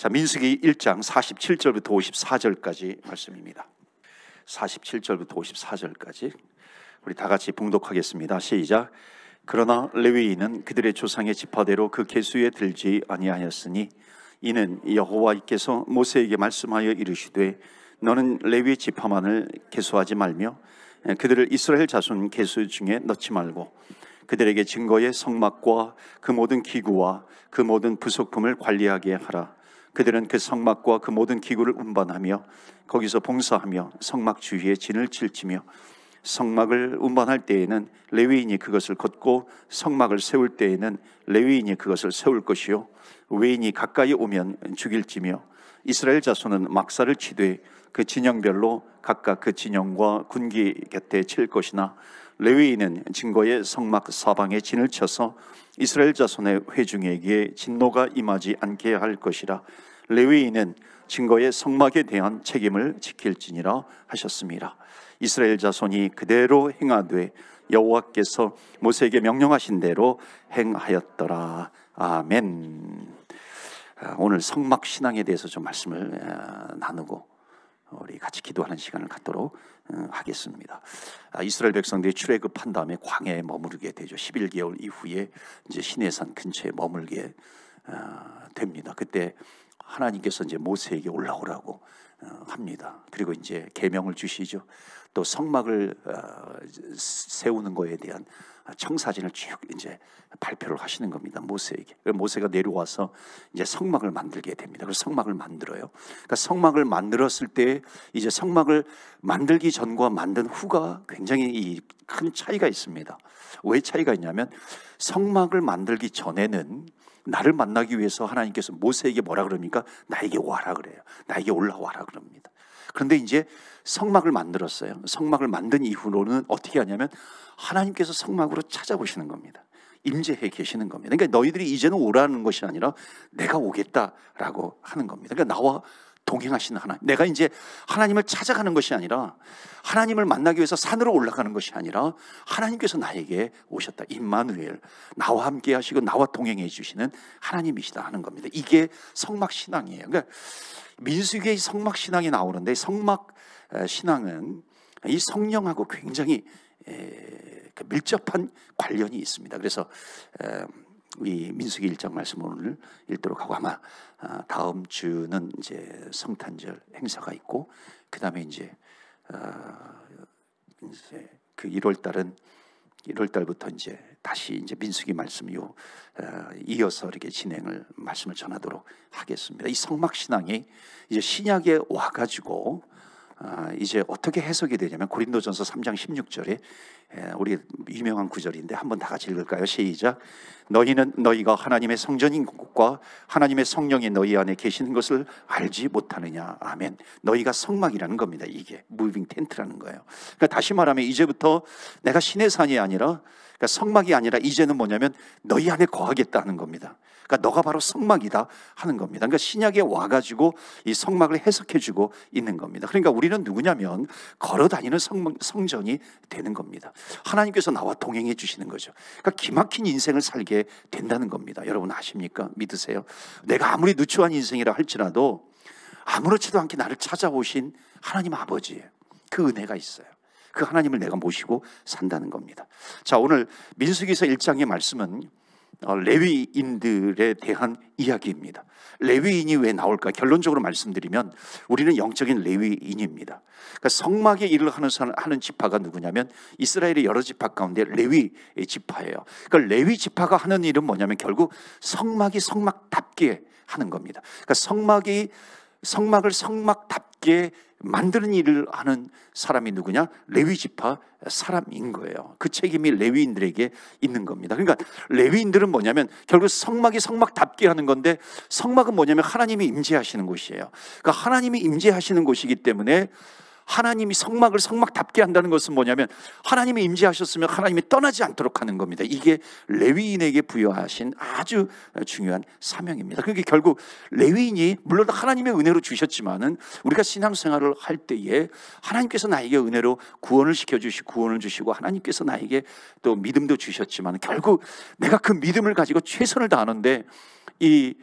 자, 민수기 1장 47절부터 54절까지 말씀입니다. 47절부터 54절까지 우리 다 같이 봉독하겠습니다. 시작. 그러나 레위인은 그들의 조상의 지파대로 그 계수에 들지 아니하였으니 이는 여호와께서 모세에게 말씀하여 이르시되 너는 레위 지파만을 계수하지 말며 그들을 이스라엘 자손 계수 중에 넣지 말고 그들에게 증거의 성막과 그 모든 기구와 그 모든 부속품을 관리하게 하라. 그들은 그 성막과 그 모든 기구를 운반하며 거기서 봉사하며 성막 주위에 진을 칠치며 성막을 운반할 때에는 레위인이 그것을 걷고 성막을 세울 때에는 레위인이 그것을 세울 것이요 외인이 가까이 오면 죽일지며 이스라엘 자손은 막사를 치되 그 진영별로 각각 그 진영과 군기 곁에 칠 것이나 레위인은 증거의 성막 사방에 진을 쳐서 이스라엘 자손의 회중에게 진노가 임하지 않게 할 것이라. 레위인은 증거의 성막에 대한 책임을 지킬지니라 하셨습니다. 이스라엘 자손이 그대로 행하되 여호와께서 모세에게 명령하신 대로 행하였더라. 아멘. 오늘 성막 신앙에 대해서 좀 말씀을 나누고 우리 같이 기도하는 시간을 갖도록 하겠습니다. 이스라엘 백성들이 출애굽한 다음에 광야에 머무르게 되죠. 11개월 이후에 이제 시내산 근처에 머물게 됩니다. 그때 하나님께서 이제 모세에게 올라오라고 합니다. 그리고 이제 계명을 주시죠. 또 성막을 세우는 거에 대한 청사진을 쭉 이제 발표를 하시는 겁니다. 모세에게. 모세가 내려와서 이제 성막을 만들게 됩니다. 그래서 성막을 만들어요. 그러니까 성막을 만들었을 때 이제 성막을 만들기 전과 만든 후가 굉장히 큰 차이가 있습니다. 왜 차이가 있냐면 성막을 만들기 전에는 나를 만나기 위해서 하나님께서 모세에게 뭐라 그럽니까? 나에게 와라 그래요. 나에게 올라와라 그럽니다. 그런데 이제 성막을 만들었어요. 성막을 만든 이후로는 어떻게 하냐면 하나님께서 성막으로 찾아오시는 겁니다. 임재해 계시는 겁니다. 그러니까 너희들이 이제는 오라는 것이 아니라 내가 오겠다라고 하는 겁니다. 그러니까 나와 동행하시는 하나님, 내가 이제 하나님을 찾아가는 것이 아니라 하나님을 만나기 위해서 산으로 올라가는 것이 아니라 하나님께서 나에게 오셨다. 임마누엘, 나와 함께 하시고 나와 동행해 주시는 하나님이시다 하는 겁니다. 이게 성막 신앙이에요. 그러니까 민수기의 성막 신앙이 나오는데 성막 신앙은 이 성령하고 굉장히 밀접한 관련이 있습니다. 그래서 이 민수기 1장 말씀 오늘 읽도록 하고 아마 다음 주는 이제 성탄절 행사가 있고 그 다음에 이제 그 1월 달부터 이제 다시 이제 민수기 말씀이요 이어서 이렇게 말씀을 전하도록 하겠습니다. 이 성막 신앙이 이제 신약에 와가지고 이제 어떻게 해석이 되냐면 고린도전서 3장 16절에 우리 유명한 구절인데 한번 다 같이 읽을까요? 시작. 너희는 너희가 하나님의 성전인 것과 하나님의 성령이 너희 안에 계시는 것을 알지 못하느냐. 아멘. 너희가 성막이라는 겁니다. 이게 무빙 텐트라는 거예요. 그러니까 다시 말하면 이제부터 내가 시내산이 아니라 그러니까 성막이 아니라 이제는 뭐냐면 너희 안에 거하겠다는 겁니다. 그러니까 너가 바로 성막이다 하는 겁니다. 그러니까 신약에 와가지고 이 성막을 해석해주고 있는 겁니다. 그러니까 우리는 누구냐면 걸어다니는 성전이 되는 겁니다. 하나님께서 나와 동행해 주시는 거죠. 그러니까 기막힌 인생을 살게 된다는 겁니다. 여러분 아십니까? 믿으세요? 내가 아무리 누추한 인생이라 할지라도 아무렇지도 않게 나를 찾아오신 하나님 아버지의 그 은혜가 있어요. 그 하나님을 내가 모시고 산다는 겁니다. 자, 오늘 민수기서 1장의 말씀은 레위인들에 대한 이야기입니다. 레위인이 왜 나올까? 결론적으로 말씀드리면 우리는 영적인 레위인입니다. 그러니까 성막의 일을 하는 지파가 누구냐면 이스라엘의 여러 지파 가운데 레위 지파예요. 그러니까 레위 지파가 하는 일은 뭐냐면 결국 성막이 성막답게 하는 겁니다. 그러니까 성막을 성막답게 만드는 일을 하는 사람이 누구냐? 레위 지파 사람인 거예요. 그 책임이 레위인들에게 있는 겁니다. 그러니까 레위인들은 뭐냐면 결국 성막이 성막답게 하는 건데 성막은 뭐냐면 하나님이 임재하시는 곳이에요. 그러니까 하나님이 임재하시는 곳이기 때문에 하나님이 성막을 성막답게 한다는 것은 뭐냐면 하나님이 임재하셨으면 하나님이 떠나지 않도록 하는 겁니다. 이게 레위인에게 부여하신 아주 중요한 사명입니다. 그러니까 결국 레위인이 물론 하나님의 은혜로 주셨지만은 우리가 신앙생활을 할 때에 하나님께서 나에게 은혜로 구원을 시켜주시고 구원을 주시고 하나님께서 나에게 또 믿음도 주셨지만 결국 내가 그 믿음을 가지고 최선을 다하는데 이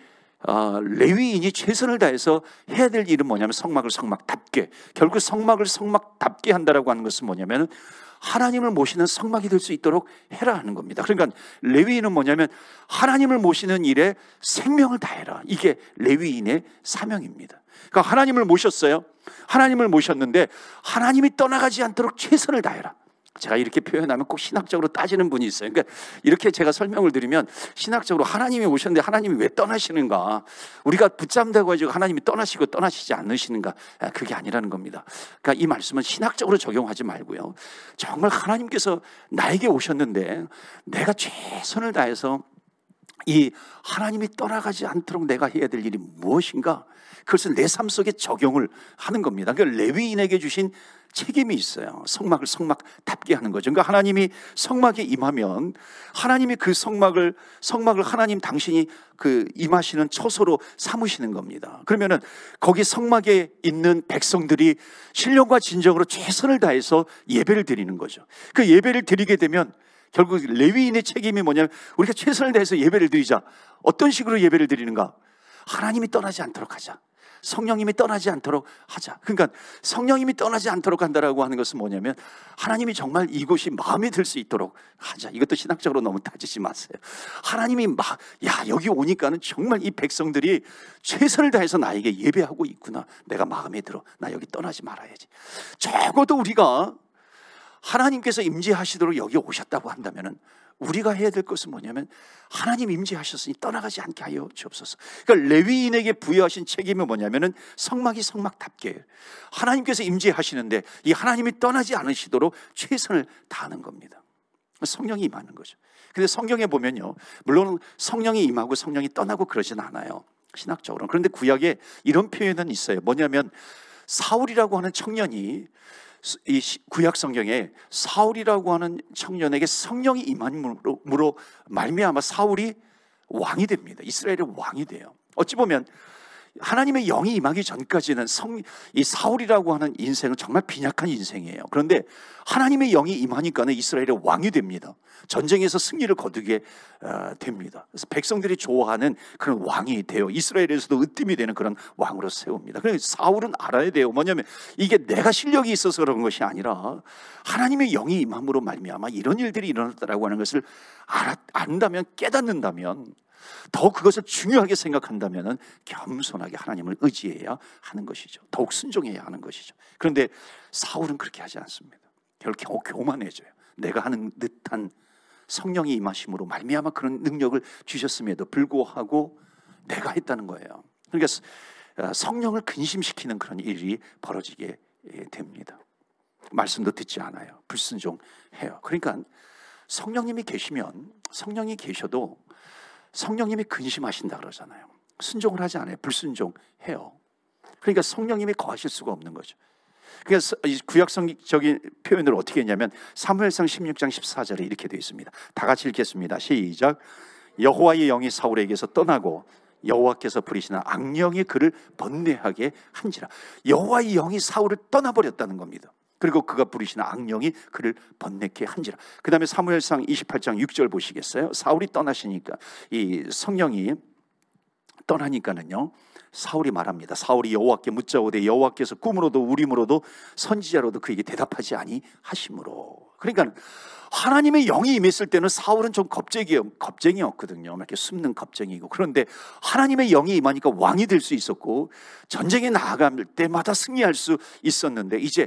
레위인이 최선을 다해서 해야 될 일은 뭐냐면 성막을 성막답게, 결국 성막을 성막답게 한다라고 하는 것은 뭐냐면 하나님을 모시는 성막이 될 수 있도록 해라 하는 겁니다. 그러니까 레위인은 뭐냐면 하나님을 모시는 일에 생명을 다해라. 이게 레위인의 사명입니다. 그러니까 하나님을 모셨어요. 하나님을 모셨는데 하나님이 떠나가지 않도록 최선을 다해라. 제가 이렇게 표현하면 꼭 신학적으로 따지는 분이 있어요. 그러니까 이렇게 제가 설명을 드리면 신학적으로 하나님이 오셨는데 하나님이 왜 떠나시는가? 우리가 붙잡는다고 해서 하나님이 떠나시고 떠나시지 않으시는가? 그게 아니라는 겁니다. 그러니까 이 말씀은 신학적으로 적용하지 말고요. 정말 하나님께서 나에게 오셨는데 내가 최선을 다해서 이 하나님이 떠나가지 않도록 내가 해야 될 일이 무엇인가? 그것을 내 삶 속에 적용을 하는 겁니다. 그러니까 레위인에게 주신 책임이 있어요. 성막을 성막답게 하는 거죠. 그러니까 하나님이 성막에 임하면 하나님이 그 성막을 하나님 당신이 그 임하시는 처소로 삼으시는 겁니다. 그러면은 거기 성막에 있는 백성들이 신령과 진정으로 최선을 다해서 예배를 드리는 거죠. 그 예배를 드리게 되면 결국 레위인의 책임이 뭐냐면 우리가 최선을 다해서 예배를 드리자. 어떤 식으로 예배를 드리는가? 하나님이 떠나지 않도록 하자. 성령님이 떠나지 않도록 하자. 그러니까 성령님이 떠나지 않도록 한다라고 하는 것은 뭐냐면 하나님이 정말 이곳이 마음에 들 수 있도록 하자. 이것도 신학적으로 너무 따지지 마세요. 하나님이 여기 오니까는 정말 이 백성들이 최선을 다해서 나에게 예배하고 있구나. 내가 마음에 들어. 나 여기 떠나지 말아야지. 적어도 우리가 하나님께서 임재하시도록 여기 오셨다고 한다면은 우리가 해야 될 것은 뭐냐면 하나님 임재하셨으니 떠나가지 않게 하여 주옵소서. 그러니까 레위인에게 부여하신 책임은 뭐냐면은 성막이 성막답게 하나님께서 임재하시는데 이 하나님이 떠나지 않으시도록 최선을 다하는 겁니다. 성령이 임하는 거죠. 근데 성경에 보면요, 물론 성령이 임하고 성령이 떠나고 그러진 않아요, 신학적으로는. 그런데 구약에 이런 표현은 있어요. 뭐냐면 사울이라고 하는 청년이 이 구약 성경에 사울이라고 하는 청년에게 성령이 임함으로 말미암아 사울이 왕이 됩니다. 이스라엘의 왕이 돼요. 어찌 보면 하나님의 영이 임하기 전까지는 이 사울이라고 하는 인생은 정말 빈약한 인생이에요. 그런데 하나님의 영이 임하니까는 이스라엘의 왕이 됩니다. 전쟁에서 승리를 거두게 됩니다. 그래서 백성들이 좋아하는 그런 왕이 되어 이스라엘에서도 으뜸이 되는 그런 왕으로 세웁니다. 그래서 사울은 알아야 돼요. 뭐냐면 이게 내가 실력이 있어서 그런 것이 아니라 하나님의 영이 임함으로 말미암아 이런 일들이 일어났다라고 하는 것을 안다면, 깨닫는다면, 더 그것을 중요하게 생각한다면 겸손하게 하나님을 의지해야 하는 것이죠. 더욱 순종해야 하는 것이죠. 그런데 사울은 그렇게 하지 않습니다. 결국 교만해져요. 내가 하는 듯한 성령이 임하심으로 말미암아 그런 능력을 주셨음에도 불구하고 내가 했다는 거예요. 그러니까 성령을 근심시키는 그런 일이 벌어지게 됩니다. 말씀도 듣지 않아요. 불순종해요. 그러니까 성령님이 계시면, 성령이 계셔도 성령님이 근심하신다 그러잖아요. 순종을 하지 않아요. 불순종해요. 그러니까 성령님이 거하실 수가 없는 거죠. 그래서 구약성적인 표현을 어떻게 했냐면 사무엘상 16장 14절에 이렇게 되어 있습니다. 다 같이 읽겠습니다. 시작. 여호와의 영이 사울에게서 떠나고 여호와께서 부리시는 악령이 그를 번뇌하게 한지라. 여호와의 영이 사울을 떠나버렸다는 겁니다. 그리고 그가 부리시는 악령이 그를 번뇌케 한지라. 그 다음에 사무엘상 28장 6절 보시겠어요? 사울이 떠나시니까, 이 성령이 떠나니까는요, 사울이 말합니다. 사울이 여호와께 묻자오되 여호와께서 꿈으로도 우림으로도 선지자로도 그에게 대답하지 아니하심으로. 그러니까 하나님의 영이 임했을 때는 사울은 좀 겁쟁이였거든요. 이렇게 숨는 겁쟁이고. 그런데 하나님의 영이 임하니까 왕이 될 수 있었고 전쟁에 나아갈 때마다 승리할 수 있었는데 이제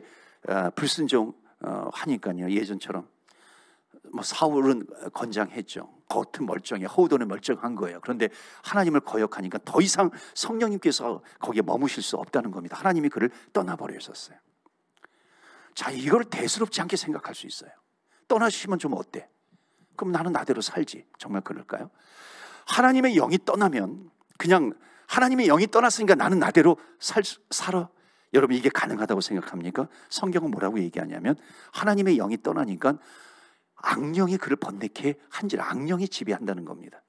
불순종 하니까요, 예전처럼 사울은 건장했죠. 겉은 멀쩡해, 허우도는 멀쩡한 거예요. 그런데 하나님을 거역하니까 더 이상 성령님께서 거기에 머무실 수 없다는 겁니다. 하나님이 그를 떠나버리셨어요. 자, 이걸 대수롭지 않게 생각할 수 있어요. 떠나시면 좀 어때? 그럼 나는 나대로 살지. 정말 그럴까요? 하나님의 영이 떠나면 그냥 하나님의 영이 떠났으니까 나는 나대로 살아. 여러분, 이게 가능하다고 생각합니까? 성경은 뭐라고 얘기하냐면 하나님의 영이 떠나니까 악령이 그를 번뇌케 한지라. 악령이 지배한다는 겁니다.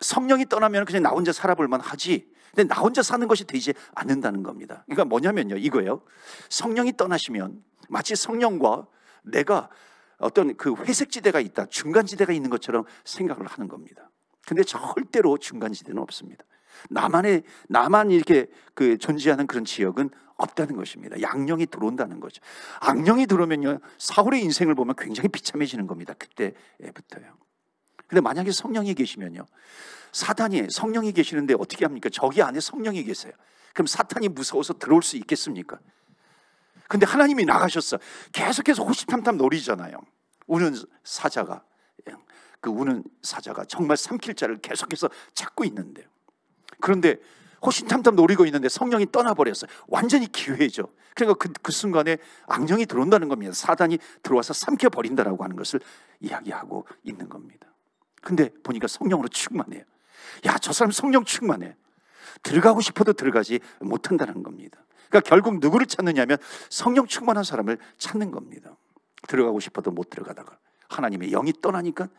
성령이 떠나면 그냥 나 혼자 살아볼만 하지, 근데 나 혼자 사는 것이 되지 않는다는 겁니다. 그러니까 뭐냐면요, 이거예요. 성령이 떠나시면 마치 성령과 내가 어떤 그 회색지대가 있다, 중간지대가 있는 것처럼 생각을 하는 겁니다. 근데 절대로 중간지대는 없습니다. 나만 이렇게 존재하는 그런 지역은 없다는 것입니다. 양령이 들어온다는 거죠. 악령이 들어오면요, 사울의 인생을 보면 굉장히 비참해지는 겁니다. 그때부터요. 근데 만약에 성령이 계시면요, 사탄이 성령이 계시는데 어떻게 합니까? 저기 안에 성령이 계세요. 그럼 사탄이 무서워서 들어올 수 있겠습니까? 근데 하나님이 나가셨어. 계속해서 호시탐탐 노리잖아요. 우는 사자가 정말 삼킬 자를 계속해서 찾고 있는데요. 그런데 호시탐탐 노리고 있는데 성령이 떠나버렸어요. 완전히 기회죠. 그러니까 그 순간에 악령이 들어온다는 겁니다. 사단이 들어와서 삼켜버린다라고 하는 것을 이야기하고 있는 겁니다. 근데 보니까 성령으로 충만해요. 야, 저 사람 성령 충만해. 들어가고 싶어도 들어가지 못한다는 겁니다. 그러니까 결국 누구를 찾느냐면 성령 충만한 사람을 찾는 겁니다. 들어가고 싶어도 못 들어가다가 하나님의 영이 떠나니까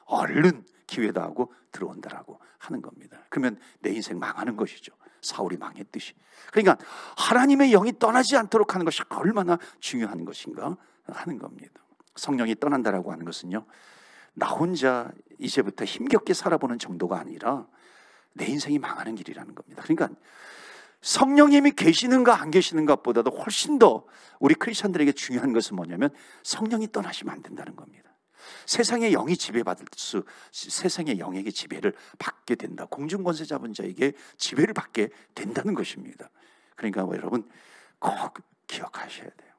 얼른 기회다 하고 들어온다라고 하는 겁니다. 그러면 내 인생 망하는 것이죠. 사울이 망했듯이. 그러니까 하나님의 영이 떠나지 않도록 하는 것이 얼마나 중요한 것인가 하는 겁니다. 성령이 떠난다라고 하는 것은요, 나 혼자 이제부터 힘겹게 살아보는 정도가 아니라 내 인생이 망하는 길이라는 겁니다. 그러니까 성령님이 계시는가 안 계시는가 보다도 훨씬 더 우리 크리스천들에게 중요한 것은 뭐냐면 성령이 떠나시면 안 된다는 겁니다. 세상의 영이 세상의 영에게 지배를 받게 된다. 공중권세 잡은 자에게 지배를 받게 된다는 것입니다. 그러니까 여러분 꼭 기억하셔야 돼요.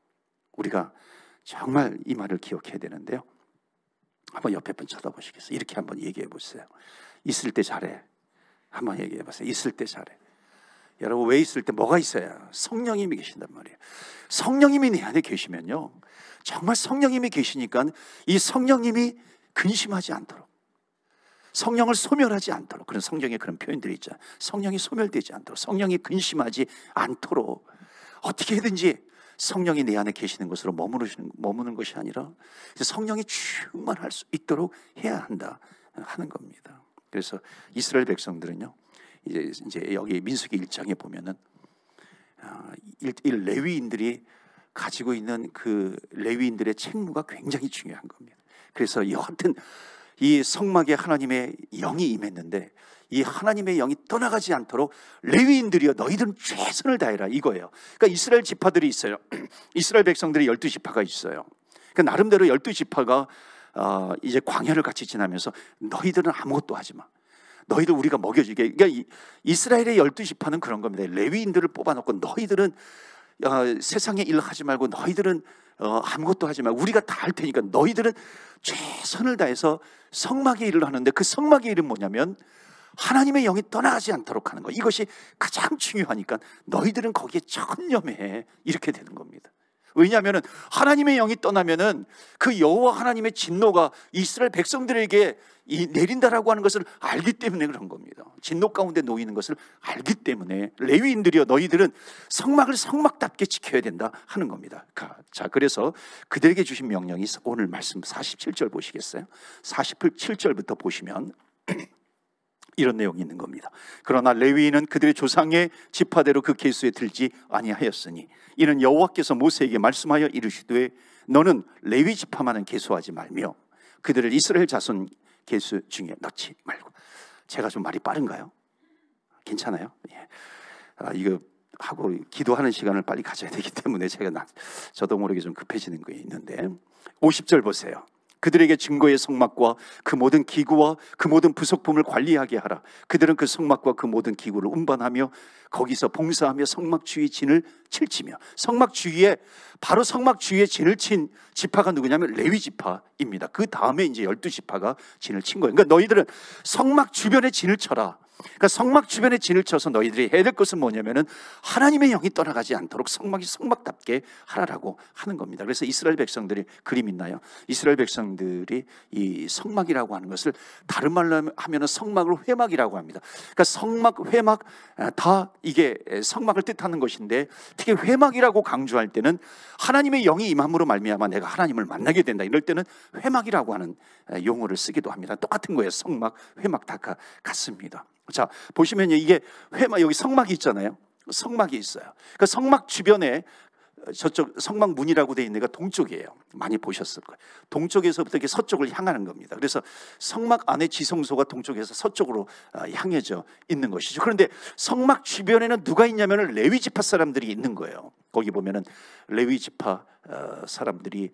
우리가 정말 이 말을 기억해야 되는데요. 한번 옆에 분 쳐다보시겠어요? 이렇게 한번 얘기해 보세요. 있을 때 잘해. 한번 얘기해 보세요. 있을 때 잘해. 여러분, 왜 있을 때 뭐가 있어야? 성령님이 계신단 말이에요. 성령님이 내 안에 계시면요, 정말 성령님이 계시니까 이 성령님이 근심하지 않도록, 성령을 소멸하지 않도록, 그런 성경에 그런 표현들이 있잖아요. 성령이 소멸되지 않도록, 성령이 근심하지 않도록 어떻게든지 성령이 내 안에 계시는 것으로 머무는 것이 아니라 성령이 충만할 수 있도록 해야 한다 하는 겁니다. 그래서 이스라엘 백성들은요, 이제 여기 민수기 1장에 보면은 이 레위인들이 가지고 있는 그 레위인들의 책무가 굉장히 중요한 겁니다. 그래서 여하튼 이 성막에 하나님의 영이 임했는데 이 하나님의 영이 떠나가지 않도록 레위인들이여 너희들은 최선을 다해라 이거예요. 그러니까 이스라엘 지파들이 있어요. 이스라엘 백성들이 12지파가 있어요. 그러니까 나름대로 12지파가 이제 광야를 같이 지나면서 너희들은 아무것도 하지 마. 너희들 우리가 먹여주게. 그러니까 이스라엘의 12지파는 그런 겁니다. 레위인들을 뽑아놓고 너희들은 세상의 일을 하지 말고 너희들은 아무것도 하지 말고 우리가 다 할 테니까 너희들은 최선을 다해서 성막의 일을 하는데 그 성막의 일은 뭐냐면 하나님의 영이 떠나가지 않도록 하는 거. 이것이 가장 중요하니까 너희들은 거기에 천념해 이렇게 되는 겁니다. 왜냐하면 하나님의 영이 떠나면은 그 여호와 하나님의 진노가 이스라엘 백성들에게 내린다라고 하는 것을 알기 때문에 그런 겁니다. 진노 가운데 놓이는 것을 알기 때문에 레위인들이여 너희들은 성막을 성막답게 지켜야 된다 하는 겁니다. 자, 그래서 그들에게 주신 명령이 오늘 말씀 47절 보시겠어요? 47절부터 보시면 이런 내용이 있는 겁니다. 그러나 레위인은 그들의 조상의 지파대로 그 계수에 들지 아니하였으니 이는 여호와께서 모세에게 말씀하여 이르시되 너는 레위 지파만은 계수하지 말며 그들을 이스라엘 자손 계수 중에 넣지 말고. 제가 좀 말이 빠른가요? 괜찮아요? 예. 이거 하고 기도하는 시간을 빨리 가져야 되기 때문에 저도 모르게 좀 급해지는 게 있는데 50절 보세요. 그들에게 증거의 성막과 그 모든 기구와 그 모든 부속품을 관리하게 하라. 그들은 그 성막과 그 모든 기구를 운반하며 거기서 봉사하며 성막 주위에 진을 칠지며. 성막 주위에, 바로 성막 주위에 진을 친 지파가 누구냐면 레위 지파입니다. 그 다음에 이제 12지파가 진을 친 거예요. 그러니까 너희들은 성막 주변에 진을 쳐라. 그러니까 성막 주변에 진을 쳐서 너희들이 해야 될 것은 뭐냐면은 하나님의 영이 떠나가지 않도록 성막이 성막답게 하라라고 하는 겁니다. 그래서 이스라엘 백성들이 그림 있나요? 이스라엘 백성들이 이 성막이라고 하는 것을 다른 말로 하면은 성막을 회막이라고 합니다. 그러니까 성막, 회막 다 이게 성막을 뜻하는 것인데 특히 회막이라고 강조할 때는 하나님의 영이 임함으로 말미암아 내가 하나님을 만나게 된다. 이럴 때는 회막이라고 하는 용어를 쓰기도 합니다. 똑같은 거예요. 성막, 회막 다 같습니다. 자, 보시면요, 이게 회막, 여기 성막이 있잖아요. 성막이 있어요. 그 성막 주변에 저쪽 성막 문이라고 되어 있는 데가 동쪽이에요. 많이 보셨을 거예요. 동쪽에서부터 이렇게 서쪽을 향하는 겁니다. 그래서 성막 안에 지성소가 동쪽에서 서쪽으로 향해져 있는 것이죠. 그런데 성막 주변에는 누가 있냐면 레위 지파 사람들이 있는 거예요. 거기 보면은 레위 지파 사람들이,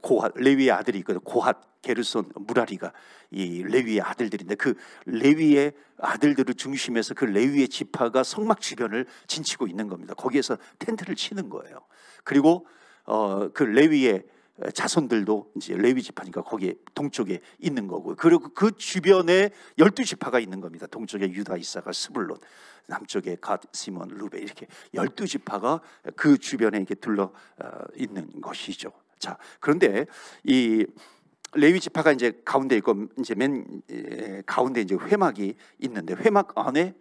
고핫, 레위의 아들이 있거든. 고핫, 게르손, 무라리가 이 레위의 아들들인데, 그 레위의 아들들을 중심해서 그 레위의 지파가 성막 주변을 진치고 있는 겁니다. 거기에서 텐트를 치는 거예요. 그리고 그 레위의 자손들도 이제 레위 지파니까 거기에 동쪽에 있는 거고요. 그리고 그 주변에 12지파가 있는 겁니다. 동쪽에 유다, 이사가, 스불론, 남쪽에 갓, 시몬, 루베, 이렇게 12지파가 그 주변에 이렇게 둘러 있는 것이죠. 자, 그런데 이 레위 지파가 이제 가운데 있고, 이제 맨 가운데 이제 회막이 있는데, 회막 안에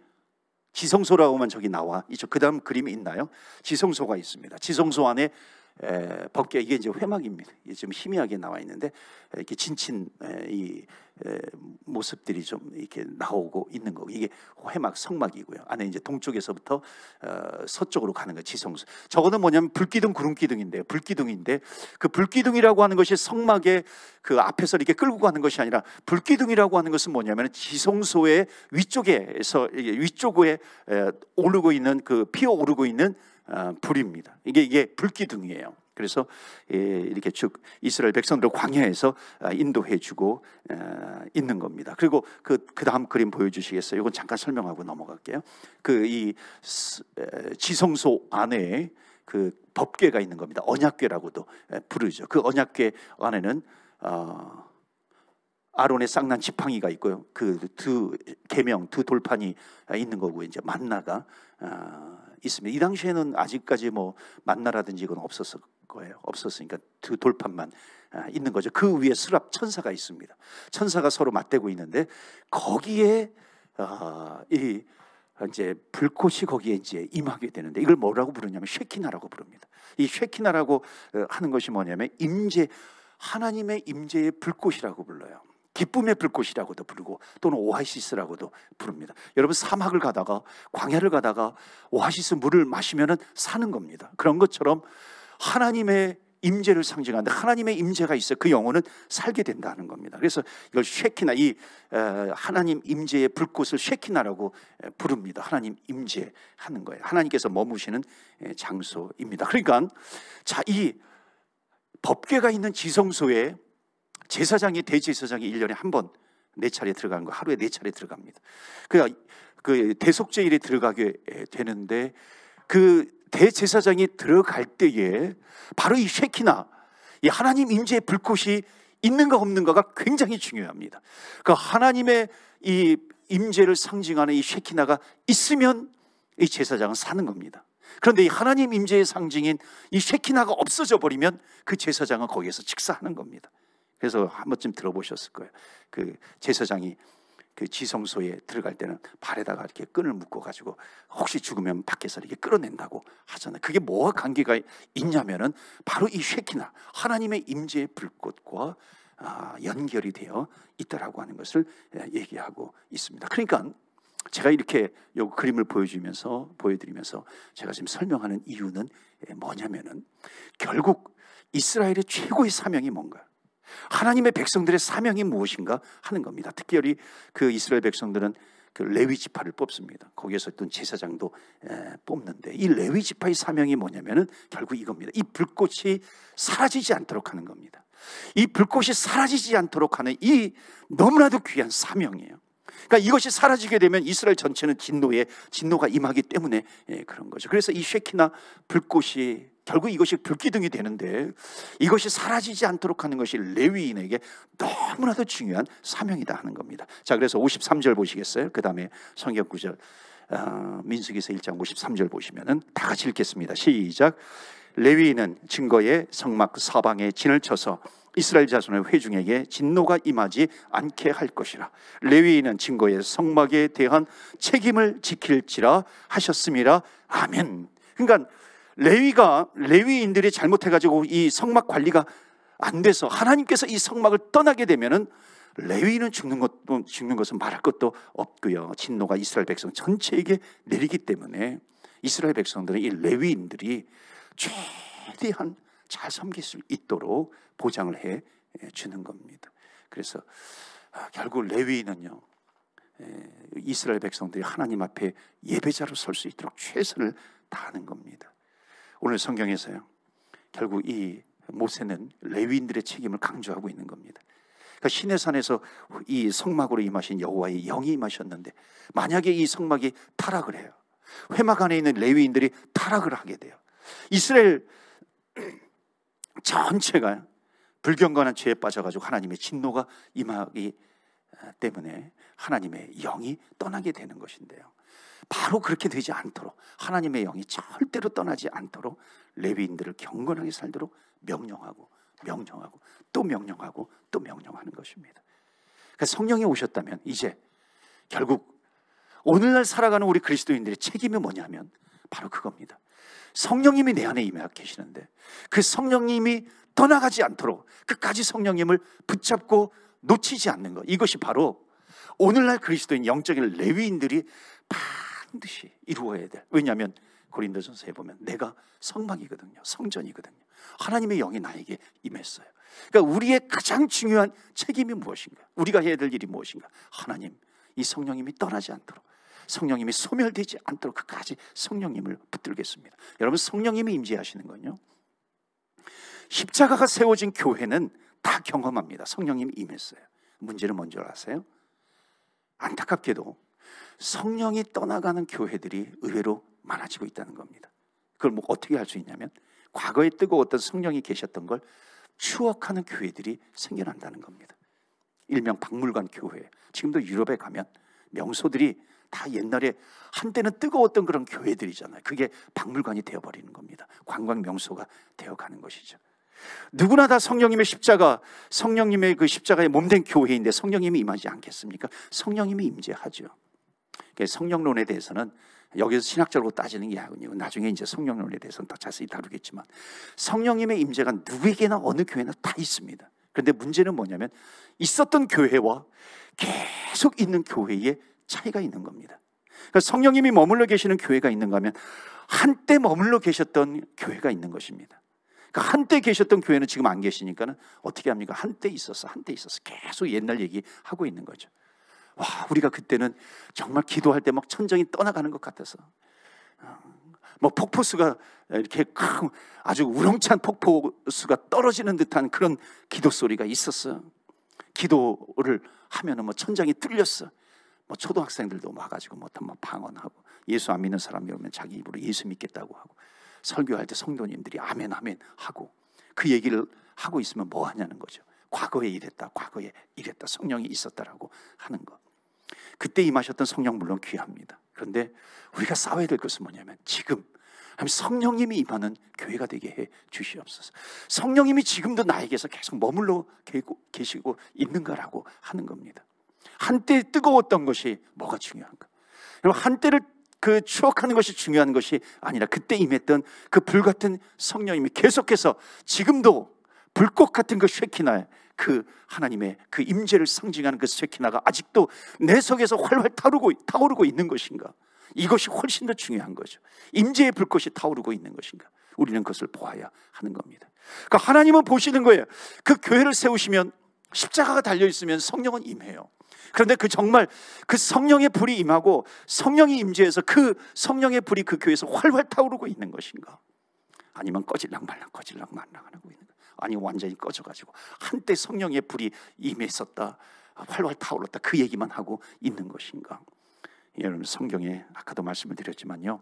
지성소라고만 저기 나와 있죠. 그 다음 그림이 있나요? 지성소가 있습니다. 지성소 안에 법궤, 이게 이제 회막입니다. 이게 좀 희미하게 나와 있는데 이렇게 진친 이 모습들이 좀 이렇게 나오고 있는 거고, 이게 회막, 성막이고요. 안에 이제 동쪽에서부터 서쪽으로 가는 거 지성소. 저거는 뭐냐면 불기둥, 구름기둥인데요. 불기둥인데 그 불기둥이라고 하는 것이 성막의 그 앞에서 이렇게 끌고 가는 것이 아니라, 불기둥이라고 하는 것은 뭐냐면 지성소의 위쪽에서 위쪽에 오르고 있는, 그 피어오르고 있는 불입니다. 이게 불기둥이에요. 그래서 이렇게 쭉 이스라엘 백성들을 광야에서 인도해주고 있는 겁니다. 그리고 그 다음 그림 보여주시겠어요? 이건 잠깐 설명하고 넘어갈게요. 그 이 지성소 안에 그 법궤가 있는 겁니다. 언약궤라고도 부르죠. 그 언약궤 안에는 아론의 쌍난 지팡이가 있고요. 그 두 계명, 두 돌판이 있는 거고, 이제 만나가 있습니다. 이 당시에는 아직까지 뭐 만나라든지 이건 없었을 거예요. 없었으니까 두 돌판만 있는 거죠. 그 위에 스랍 천사가 있습니다. 천사가 서로 맞대고 있는데, 거기에 이 이제 불꽃이 거기에 이제 임하게 되는데, 이걸 뭐라고 부르냐면 쉐키나라고 부릅니다. 이 쉐키나라고 하는 것이 뭐냐면 임재, 하나님의 임재의 불꽃이라고 불러요. 기쁨의 불꽃이라고도 부르고, 또는 오아시스라고도 부릅니다. 여러분, 사막을 가다가, 광야를 가다가 오아시스 물을 마시면은 사는 겁니다. 그런 것처럼 하나님의 임재를 상징하는데, 하나님의 임재가 있어 그 영혼은 살게 된다는 겁니다. 그래서 이걸 쉐키나, 이 하나님 임재의 불꽃을 쉐키나라고 부릅니다. 하나님 임재하는 거예요. 하나님께서 머무시는 장소입니다. 그러니까 자, 이 법궤가 있는 지성소에 제사장이, 대제사장이 1년에 한 번 4차례 들어가는 거, 하루에 4차례 들어갑니다. 그 대속죄일에 들어가게 되는데, 그 대제사장이 들어갈 때에 바로 이 쉐키나, 이 하나님 임재의 불꽃이 있는가 없는가가 굉장히 중요합니다. 그 하나님의 이 임재를 상징하는 이 쉐키나가 있으면 이 제사장은 사는 겁니다. 그런데 이 하나님 임재의 상징인 이 쉐키나가 없어져 버리면 그 제사장은 거기에서 직사하는 겁니다. 그래서 한 번쯤 들어보셨을 거예요. 그 제사장이 그 지성소에 들어갈 때는 발에다가 이렇게 끈을 묶어 가지고 혹시 죽으면 밖에서 이렇게 끌어낸다고 하잖아요. 그게 뭐와 관계가 있냐면은 바로 이 쉐키나, 하나님의 임재의 불꽃과 연결이 되어 있다라고 하는 것을 얘기하고 있습니다. 그러니까 제가 이렇게 요 그림을 보여드리면서 제가 지금 설명하는 이유는 뭐냐면은, 결국 이스라엘의 최고의 사명이 뭔가, 하나님의 백성들의 사명이 무엇인가 하는 겁니다. 특별히 그 이스라엘 백성들은 그 레위 지파를 뽑습니다. 거기에서 어떤 제사장도 뽑는데, 이 레위 지파의 사명이 뭐냐면은 결국 이겁니다. 이 불꽃이 사라지지 않도록 하는 겁니다. 이 불꽃이 사라지지 않도록 하는 이 너무나도 귀한 사명이에요. 그러니까 이것이 사라지게 되면 이스라엘 전체는 진노가 임하기 때문에 그런 거죠. 그래서 이 쉐키나 불꽃이 결국 이것이 불기둥이 되는데, 이것이 사라지지 않도록 하는 것이 레위인에게 너무나도 중요한 사명이다 하는 겁니다. 자, 그래서 53절 보시겠어요? 그 다음에 성경 구절 민수기서 1장 53절 보시면은 다 같이 읽겠습니다. 시작. 레위인은 증거의 성막 사방에 진을 쳐서 이스라엘 자손의 회중에게 진노가 임하지 않게 할 것이라. 레위인은 증거의 성막에 대한 책임을 지킬지라 하셨음이라. 아멘. 그러니까 레위인들이 잘못해가지고 이 성막 관리가 안 돼서 하나님께서 이 성막을 떠나게 되면은 레위인은 죽는 것은 말할 것도 없고요. 진노가 이스라엘 백성 전체에게 내리기 때문에 이스라엘 백성들은 이 레위인들이 최대한 잘 섬길 수 있도록 보장을 해 주는 겁니다. 그래서 결국 레위인은요, 이스라엘 백성들이 하나님 앞에 예배자로 설 수 있도록 최선을 다하는 겁니다. 오늘 성경에서요, 결국 이 모세는 레위인들의 책임을 강조하고 있는 겁니다. 그러니까 시내산에서 이 성막으로 임하신 여호와의 영이 임하셨는데, 만약에 이 성막이 타락을 해요, 회막 안에 있는 레위인들이 타락을 하게 돼요, 이스라엘 전체가 불경건한 죄에 빠져가지고 하나님의 진노가 임하기 때문에 하나님의 영이 떠나게 되는 것인데요, 바로 그렇게 되지 않도록, 하나님의 영이 절대로 떠나지 않도록 레위인들을 경건하게 살도록 명령하고 또 명령하고 또 명령하는 것입니다. 그러니까 성령이 오셨다면 이제 결국 오늘날 살아가는 우리 그리스도인들의 책임이 뭐냐면 바로 그겁니다. 성령님이 내 안에 임해 계시는데 그 성령님이 떠나가지 않도록 끝까지 성령님을 붙잡고 놓치지 않는 것, 이것이 바로 오늘날 그리스도인 영적인 레위인들이 반드시 이루어야 될, 왜냐하면 고린도전서에 보면 내가 성막이거든요, 성전이거든요, 하나님의 영이 나에게 임했어요. 그러니까 우리의 가장 중요한 책임이 무엇인가, 우리가 해야 될 일이 무엇인가, 하나님, 이 성령님이 떠나지 않도록, 성령님이 소멸되지 않도록 끝까지 성령님을 붙들겠습니다. 여러분, 성령님이 임재하시는 건요, 십자가가 세워진 교회는 다 경험합니다. 성령님이 임했어요. 문제는 뭔지 아세요? 안타깝게도 성령이 떠나가는 교회들이 의외로 많아지고 있다는 겁니다. 그걸 뭐 어떻게 할 수 있냐면, 과거에 뜨거웠던 성령이 계셨던 걸 추억하는 교회들이 생겨난다는 겁니다. 일명 박물관 교회, 지금도 유럽에 가면 명소들이 다 옛날에 한때는 뜨거웠던 그런 교회들이잖아요. 그게 박물관이 되어버리는 겁니다. 관광 명소가 되어가는 것이죠. 누구나 다 성령님의 십자가, 성령님의 그 십자가에 몸된 교회인데 성령님이 임하지 않겠습니까? 성령님이 임재하죠. 성령론에 대해서는 여기서 신학적으로 따지는 게 아니고 나중에 이제 성령론에 대해서는 더 자세히 다루겠지만, 성령님의 임재가 누구에게나 어느 교회나 다 있습니다. 그런데 문제는 뭐냐면 있었던 교회와 계속 있는 교회의 차이가 있는 겁니다. 그러니까 성령님이 머물러 계시는 교회가 있는가 하면 한때 머물러 계셨던 교회가 있는 것입니다. 그러니까 한때 계셨던 교회는 지금 안 계시니까는 어떻게 합니까? 한때 있었어 계속 옛날 얘기하고 있는 거죠. 와, 우리가 그때는 정말 기도할 때 막 천정이 떠나가는 것 같아서, 뭐 폭포수가 이렇게 큰 아주 우렁찬 폭포수가 떨어지는 듯한 그런 기도 소리가 있었어요. 기도를 하면은 뭐 천장이 뚫렸어. 뭐 초등학생들도 와가지고 뭐 방언하고, 예수 안 믿는 사람이 오면 자기 입으로 예수 믿겠다고 하고, 설교할 때 성도님들이 아멘 아멘 하고, 그 얘기를 하고 있으면 뭐 하냐는 거죠. 과거에 이랬다, 과거에 이랬다, 성령이 있었다라고 하는 것. 그때 임하셨던 성령 물론 귀합니다. 그런데 우리가 싸워야 될 것은 뭐냐면, 지금 성령님이 임하는 교회가 되게 해 주시옵소서. 성령님이 지금도 나에게서 계속 머물러 계시고 있는가라고 하는 겁니다. 한때 뜨거웠던 것이 뭐가 중요한가? 여러분, 한때를 그 추억하는 것이 중요한 것이 아니라 그때 임했던 그 불같은 성령님이 계속해서 지금도 불꽃 같은 그 쉐키나, 그 하나님의 그 임재를 상징하는 그 쉐키나가 아직도 내 속에서 활활 타오르고 있는 것인가? 이것이 훨씬 더 중요한 거죠. 임재의 불꽃이 타오르고 있는 것인가? 우리는 그것을 보아야 하는 겁니다. 그러니까 하나님은 보시는 거예요. 그 교회를 세우시면 십자가가 달려있으면 성령은 임해요. 그런데 그 정말 그 성령의 불이 임하고 성령이 임재해서 그 성령의 불이 그 교회에서 활활 타오르고 있는 것인가? 아니면 꺼질랑말랑 하고 있는 거, 아니 완전히 꺼져가지고 한때 성령의 불이 임했었다, 활활 타올랐다, 그 얘기만 하고 있는 것인가? 여러분, 성경에 아까도 말씀을 드렸지만요,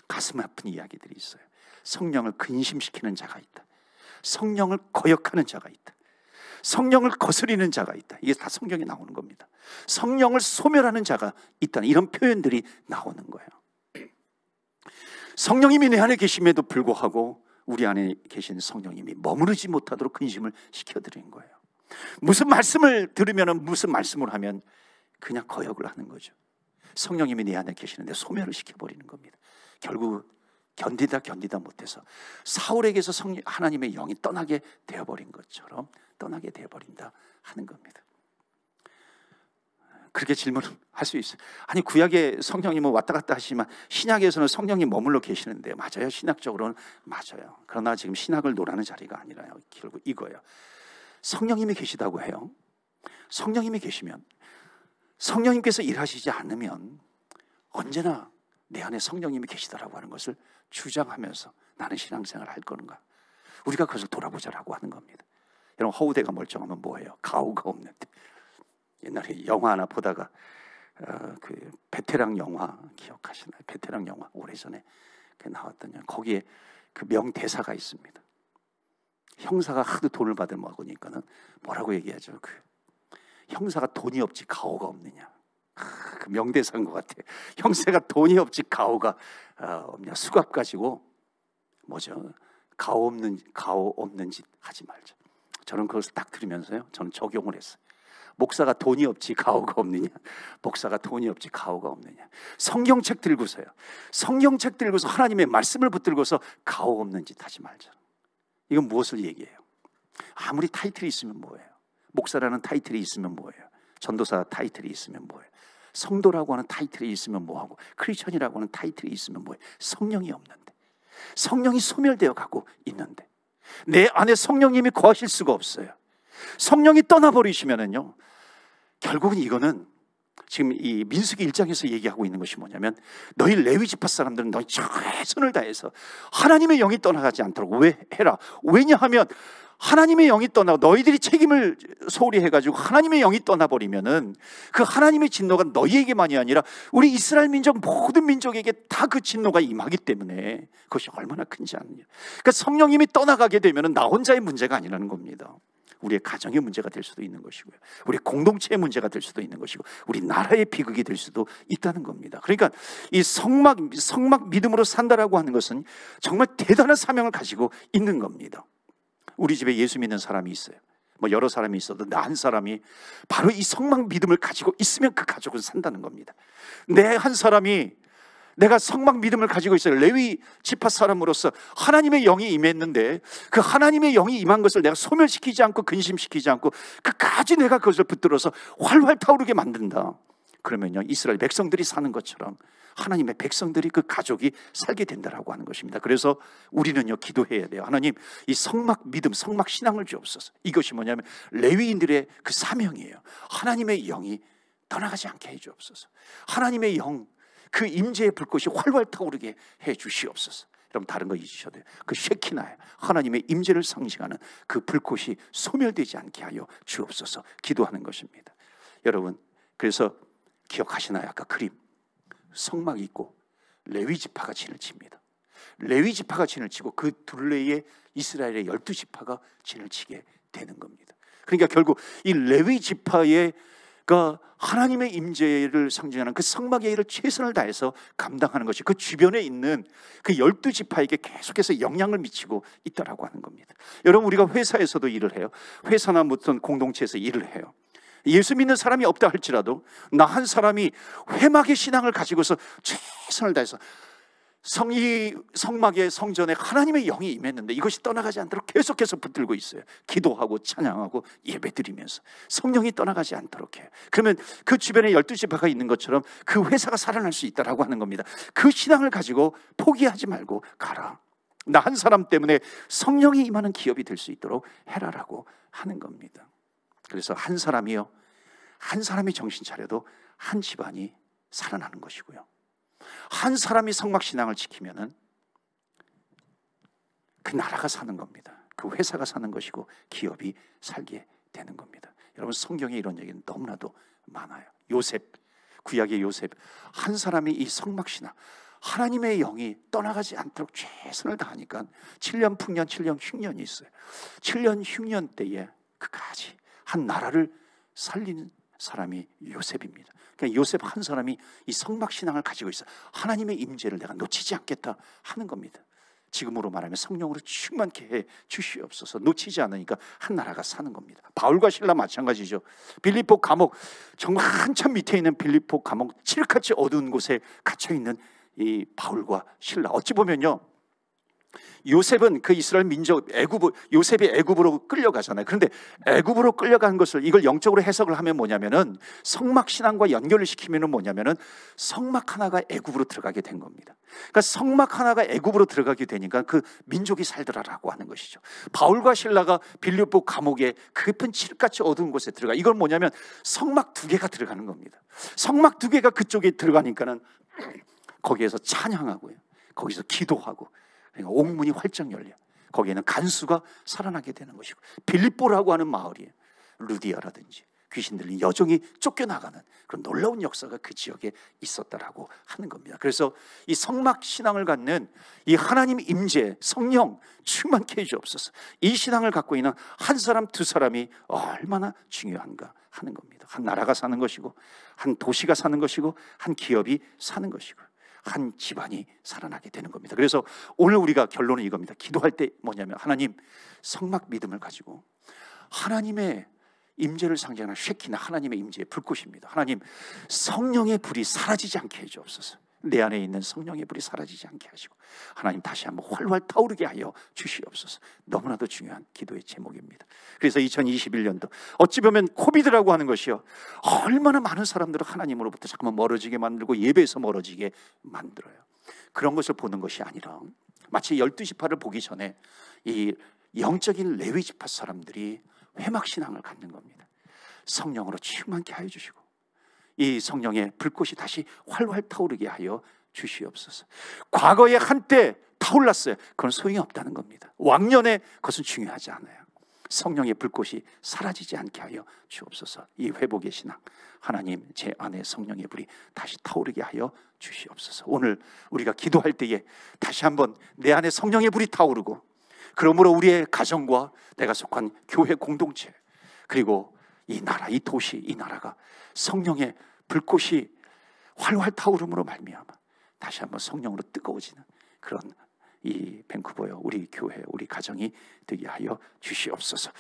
가슴 아픈 이야기들이 있어요. 성령을 근심시키는 자가 있다, 성령을 거역하는 자가 있다, 성령을 거스리는 자가 있다. 이게 다 성경에 나오는 겁니다. 성령을 소멸하는 자가 있다는 이런 표현들이 나오는 거예요. 성령님이 내 안에 계심에도 불구하고 우리 안에 계신 성령님이 머무르지 못하도록 근심을 시켜드린 거예요. 무슨 말씀을 들으면, 무슨 말씀을 하면 그냥 거역을 하는 거죠. 성령님이 내 안에 계시는데 소멸을 시켜버리는 겁니다. 결국 견디다 못해서 사울에게서 하나님의 영이 떠나게 되어버린 것처럼 떠나게 되어버린다 하는 겁니다. 그렇게 질문을 할 수 있어요. 아니 구약에 성령님은 왔다 갔다 하시지만 신약에서는 성령님 머물러 계시는데 맞아요. 신학적으로는 맞아요. 그러나 지금 신학을 논하는 자리가 아니라요. 결국 이거예요. 성령님이 계시다고 해요. 성령님이 계시면, 성령님께서 일하시지 않으면 언제나 내 안에 성령님이 계시다라고 하는 것을 주장하면서 나는 신앙생활을 할 건가? 우리가 그것을 돌아보자라고 하는 겁니다. 여러분, 허우대가 멀쩡하면 뭐예요? 가오가 없는데. 옛날에 영화 하나 보다가 그 베테랑 영화 기억하시나요? 베테랑 영화 오래전에 나왔던 영화. 거기에 그 명대사가 있습니다. 형사가 하도 돈을 받을 먹으니까는 뭐라고 얘기하죠? 그 형사가 돈이 없지 가오가 없느냐. 그 명대사인 것 같아요. 형사가 돈이 없지 가오가 없냐. 수갑 가지고 뭐죠? 가오 없는 짓 하지 말자. 저는 그것을 딱 들으면서요, 저는 적용을 했어요. 목사가 돈이 없지 가오가 없느냐. 목사가 돈이 없지 가오가 없느냐. 성경책 들고서요, 성경책 들고서 하나님의 말씀을 붙들고서 가오 없는 짓 하지 말자. 이건 무엇을 얘기해요? 아무리 타이틀이 있으면 뭐예요? 목사라는 타이틀이 있으면 뭐예요? 전도사 타이틀이 있으면 뭐예요? 성도라고 하는 타이틀이 있으면 뭐하고, 크리스천이라고 하는 타이틀이 있으면 뭐예요? 성령이 없는데, 성령이 소멸되어 가고 있는데 내 안에 성령님이 거하실 수가 없어요. 성령이 떠나버리시면은요, 결국은 이거는 지금 이 민수기 1장에서 얘기하고 있는 것이 뭐냐면, 너희 레위 지파 사람들은 너희 최선을 다해서 하나님의 영이 떠나가지 않도록 왜 해라. 왜냐하면 하나님의 영이 떠나고 너희들이 책임을 소홀히 해가지고 하나님의 영이 떠나버리면은 그 하나님의 진노가 너희에게만이 아니라 우리 이스라엘 민족 모든 민족에게 다 그 진노가 임하기 때문에 그것이 얼마나 큰지 아느냐. 그러니까 성령님이 떠나가게 되면은 나 혼자의 문제가 아니라는 겁니다. 우리의 가정의 문제가 될 수도 있는 것이고요, 우리 공동체의 문제가 될 수도 있는 것이고, 우리 나라의 비극이 될 수도 있다는 겁니다. 그러니까 이 성막 믿음으로 산다라고 하는 것은 정말 대단한 사명을 가지고 있는 겁니다. 우리 집에 예수 믿는 사람이 있어요. 뭐 여러 사람이 있어도 나 한 사람이 바로 이 성막 믿음을 가지고 있으면 그 가족은 산다는 겁니다. 내 한 사람이, 내가 성막 믿음을 가지고 있어요. 레위 지파 사람으로서 하나님의 영이 임했는데 그 하나님의 영이 임한 것을 내가 소멸시키지 않고 근심시키지 않고 끝까지 내가 그것을 붙들어서 활활 타오르게 만든다. 그러면요, 이스라엘 백성들이 사는 것처럼 하나님의 백성들이, 그 가족이 살게 된다라고 하는 것입니다. 그래서 우리는요, 기도해야 돼요. 하나님, 이 성막 믿음, 성막 신앙을 주옵소서. 이것이 뭐냐면 레위인들의 그 사명이에요. 하나님의 영이 떠나가지 않게 해 주옵소서. 하나님의 영, 그 임재의 불꽃이 활활 타오르게 해 주시옵소서. 여러분, 다른 거 잊으셔도 돼요. 그 쉐키나야, 하나님의 임재를 상징하는 그 불꽃이 소멸되지 않게 하여 주옵소서 기도하는 것입니다. 여러분, 그래서 기억하시나요? 아까 그림, 성막이 있고 레위 지파가 진을 칩니다. 레위 지파가 진을 치고 그 둘레에 이스라엘의 12지파가 진을 치게 되는 겁니다. 그러니까 결국 이 레위 지파의 하나님의 임재를 상징하는 그 성막의 일을 최선을 다해서 감당하는 것이 그 주변에 있는 그 12지파에게 계속해서 영향을 미치고 있다라고 하는 겁니다. 여러분, 우리가 회사에서도 일을 해요. 회사나 무슨 공동체에서 일을 해요. 예수 믿는 사람이 없다 할지라도 나 한 사람이 회막의 신앙을 가지고서 최선을 다해서 성막의 성전에 하나님의 영이 임했는데 이것이 떠나가지 않도록 계속해서 붙들고 있어요. 기도하고 찬양하고 예배드리면서 성령이 떠나가지 않도록 해요. 그러면 그 주변에 12지파가 있는 것처럼 그 회사가 살아날 수 있다라고 하는 겁니다. 그 신앙을 가지고 포기하지 말고 가라. 나 한 사람 때문에 성령이 임하는 기업이 될 수 있도록 해라라고 하는 겁니다. 그래서 한 사람이요, 한 사람이 정신 차려도 한 집안이 살아나는 것이고요, 한 사람이 성막신앙을 지키면은 그 나라가 사는 겁니다. 그 회사가 사는 것이고 기업이 살게 되는 겁니다. 여러분, 성경에 이런 얘기는 너무나도 많아요. 요셉, 구약의 요셉, 한 사람이 이 성막신앙, 하나님의 영이 떠나가지 않도록 최선을 다하니까 7년 풍년 7년 흉년이 있어요. 7년 흉년 때에 그까지 한 나라를 살리는 사람이 요셉입니다. 그러니까 요셉 한 사람이 이 성막신앙을 가지고 있어 하나님의 임재를 내가 놓치지 않겠다 하는 겁니다. 지금으로 말하면 성령으로 충만케 해 주시옵소서. 놓치지 않으니까 한 나라가 사는 겁니다. 바울과 실라 마찬가지죠. 빌립보 감옥, 정말 한참 밑에 있는 빌립보 감옥, 칠흑같이 어두운 곳에 갇혀있는 이 바울과 실라, 어찌 보면요 요셉은 그 이스라엘 민족 요셉이 애굽으로 끌려가잖아요. 그런데 애굽으로 끌려간 것을 이걸 영적으로 해석을 하면 뭐냐면은 성막 신앙과 연결을 시키면은 뭐냐면은 성막 하나가 애굽으로 들어가게 된 겁니다. 그러니까 성막 하나가 애굽으로 들어가게 되니까 그 민족이 살더라라고 하는 것이죠. 바울과 실라가 빌립보 감옥에 깊은 칠같이 어두운 곳에 들어가. 이건 뭐냐면 성막 두 개가 들어가는 겁니다. 성막 두 개가 그쪽에 들어가니까는 거기에서 찬양하고요, 거기서 기도하고, 그러니까 옥문이 활짝 열려 거기에는 간수가 살아나게 되는 것이고, 빌립보라고 하는 마을이에요. 루디아라든지 귀신들이 여종이 쫓겨나가는 그런 놀라운 역사가 그 지역에 있었다라고 하는 겁니다. 그래서 이 성막 신앙을 갖는 이 하나님 임재, 성령 충만케 해주옵소서. 이 신앙을 갖고 있는 한 사람 두 사람이 얼마나 중요한가 하는 겁니다. 한 나라가 사는 것이고, 한 도시가 사는 것이고, 한 기업이 사는 것이고, 한 집안이 살아나게 되는 겁니다. 그래서 오늘 우리가 결론은 이겁니다. 기도할 때 뭐냐면, 하나님, 성막 믿음을 가지고 하나님의 임재를 상징하는 쉐키나 하나님의 임재의 불꽃입니다. 하나님, 성령의 불이 사라지지 않게 해주옵소서. 내 안에 있는 성령의 불이 사라지지 않게 하시고 하나님 다시 한번 활활 타오르게 하여 주시옵소서. 너무나도 중요한 기도의 제목입니다. 그래서 2021년도 어찌 보면 코비드라고 하는 것이요, 얼마나 많은 사람들을 하나님으로부터 자꾸만 멀어지게 만들고 예배에서 멀어지게 만들어요. 그런 것을 보는 것이 아니라 마치 12지파를 보기 전에 이 영적인 레위 지파 사람들이 회막신앙을 갖는 겁니다. 성령으로 충만케 하여 주시고 이 성령의 불꽃이 다시 활활 타오르게 하여 주시옵소서. 과거에 한때 타올랐어요. 그건 소용이 없다는 겁니다. 왕년에 그것은 중요하지 않아요. 성령의 불꽃이 사라지지 않게 하여 주옵소서. 이 회복의 신앙, 하나님, 제 안에 성령의 불이 다시 타오르게 하여 주시옵소서. 오늘 우리가 기도할 때에 다시 한번 내 안에 성령의 불이 타오르고, 그러므로 우리의 가정과 내가 속한 교회 공동체, 그리고 이 나라, 이 도시, 이 나라가 성령의 불꽃이 활활 타오름으로 말미암아 다시 한번 성령으로 뜨거워지는 그런 이 밴쿠버요, 우리 교회, 우리 가정이 되게 하여 주시옵소서.